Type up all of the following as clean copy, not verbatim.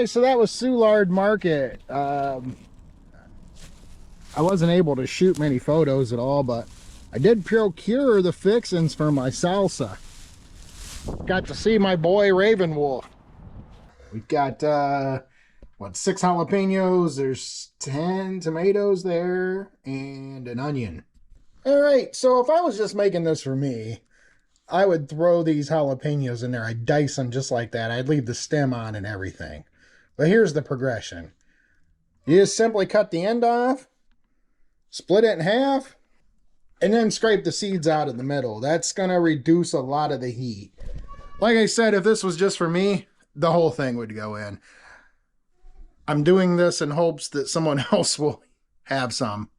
Alright, so that was Soulard Market. I wasn't able to shoot many photos at all, but I did procure the fixins for my salsa. Got to see my boy Raven Wolf. We've got, what, 6 jalapenos, there's 10 tomatoes there, and an onion. Alright, so if I was just making this for me, I would throw these jalapenos in there. I'd dice them just like that. I'd leave the stem on and everything. But here's the progression. You just simply cut the end off, split it in half, and then scrape the seeds out of the middle. That's going to reduce a lot of the heat. Like I said, if this was just for me, the whole thing would go in. I'm doing this in hopes that someone else will have some.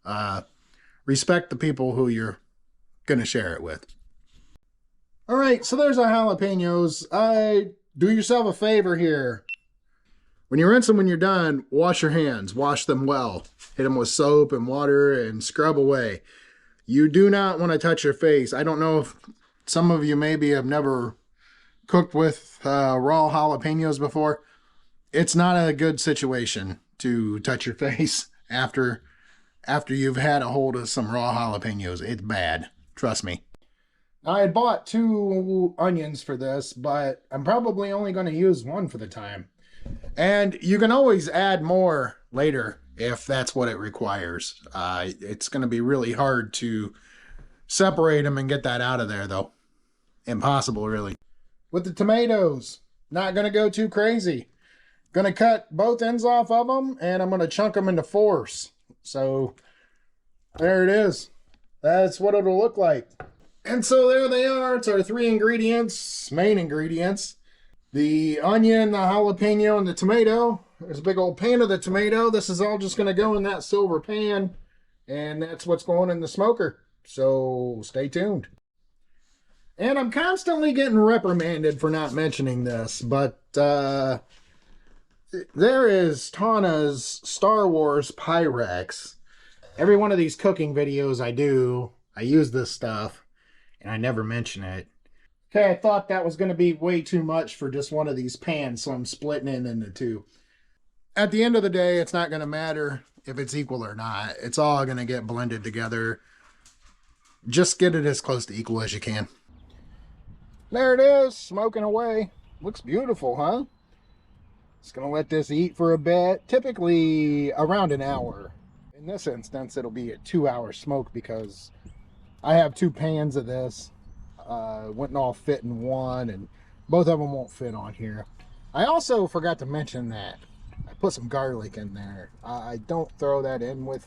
Respect the people who you're going to share it with. All right, so there's our jalapenos. Do yourself a favor here. When you rinse them, when you're done, wash your hands. Wash them well. Hit them with soap and water and scrub away. You do not want to touch your face. I don't know if some of you maybe have never cooked with raw jalapenos before. It's not a good situation to touch your face after you've had a hold of some raw jalapenos. It's bad. Trust me. I had bought 2 onions for this, but I'm probably only going to use 1 for the time. And you can always add more later if that's what it requires. It's going to be really hard to separate them and get that out of there, though. Impossible, really. With the tomatoes, not going to go too crazy. Going to cut both ends off of them, and I'm going to chunk them into 4s. So, there it is. That's what it'll look like. And so there they are. It's our 3 ingredients, main ingredients. The onion, the jalapeno, and the tomato. There's a big old pan of the tomato. This is all just going to go in that silver pan. And that's what's going in the smoker. So stay tuned. And I'm constantly getting reprimanded for not mentioning this. But there is Tana's Star Wars Pyrex. Every one of these cooking videos I do, I use this stuff. And I never mention it. Okay, I thought that was going to be way too much for just one of these pans, so I'm splitting it into 2. At the end of the day, it's not going to matter if it's equal or not. It's all going to get blended together. Just get it as close to equal as you can. There it is, smoking away. Looks beautiful, huh? Just going to let this eat for a bit, typically around an hour. In this instance, it'll be a 2-hour smoke because I have 2 pans of this. Wouldn't all fit in one, and both of them won't fit on here. I also forgot to mention that I put some garlic in there. I don't throw that in with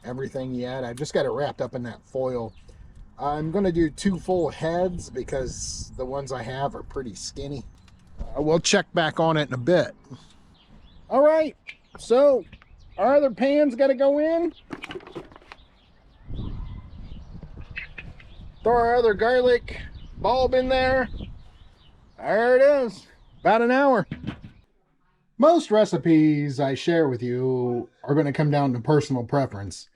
everything yet. I just got it wrapped up in that foil. I'm going to do 2 full heads because the ones I have are pretty skinny. We'll check back on it in a bit. All right, so our other pans got to go in. Throw our other garlic bulb in there. There it is. About an hour. Most recipes I share with you are going to come down to personal preference.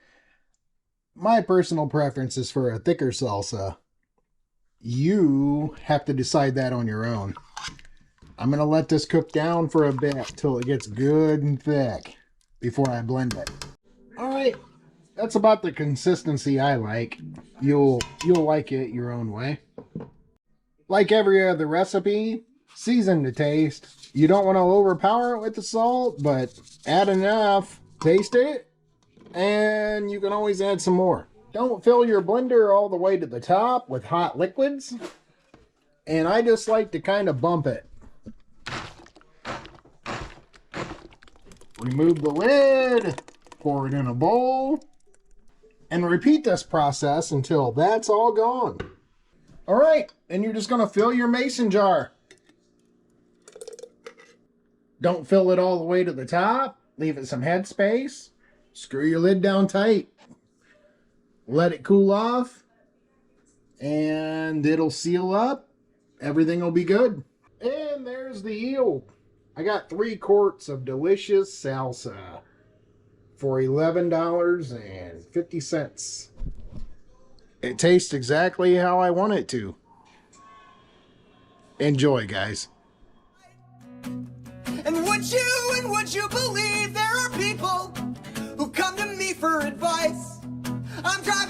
My personal preference is for a thicker salsa. You have to decide that on your own. I'm going to let this cook down for a bit till it gets good and thick before I blend it. All right. That's about the consistency I like. You'll like it your own way. Like every other recipe, season to taste. You don't want to overpower it with the salt, but add enough. Taste it, and you can always add some more. Don't fill your blender all the way to the top with hot liquids. And I just like to kind of bump it. Remove the lid, pour it in a bowl. And repeat this process until that's all gone. All right, and you're just going to fill your mason jar. Don't fill it all the way to the top. Leave it some head space. Screw your lid down tight. Let it cool off. And it'll seal up. Everything will be good. And there's the eel. I got 3 quarts of delicious salsa for $11.50. It tastes exactly how I want it to. Enjoy, guys. And would you believe there are people who come to me for advice? I'm driving